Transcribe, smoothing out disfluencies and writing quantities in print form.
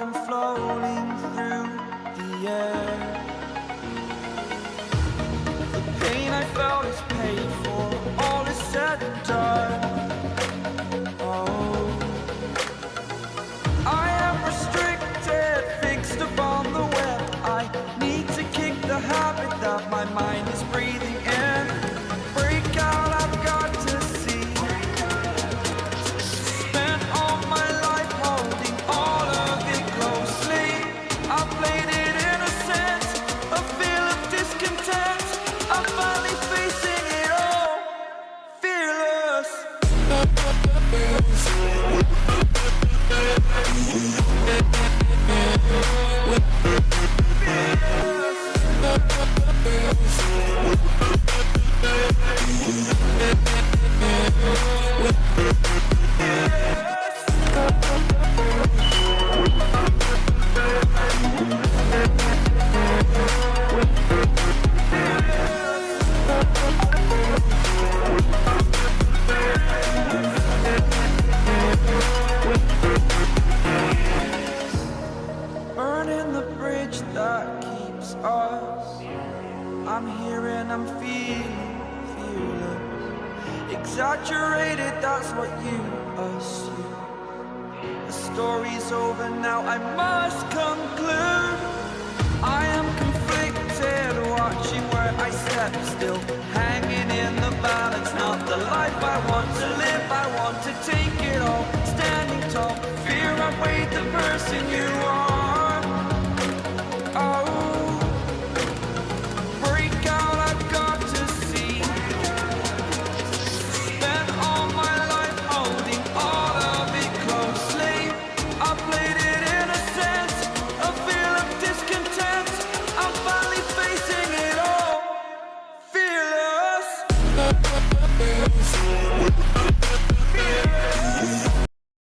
I'm floating through the air. The pain I felt is paid for, all is said and done. Oh, I am restricted, fixed upon the web. I need to kick the habit that my mind is breathing in. Break out, I've got to see. Spent all my life holding all of it closely. I played it innocent, a feel of discontent. I'm finally facing it all, fearless. Burning the bridge that keeps us. I'm here and I'm feeling fearless. Exaggerated, that's what you assume. The story's over now, I must conclude. I am conflicted, watching where I step still.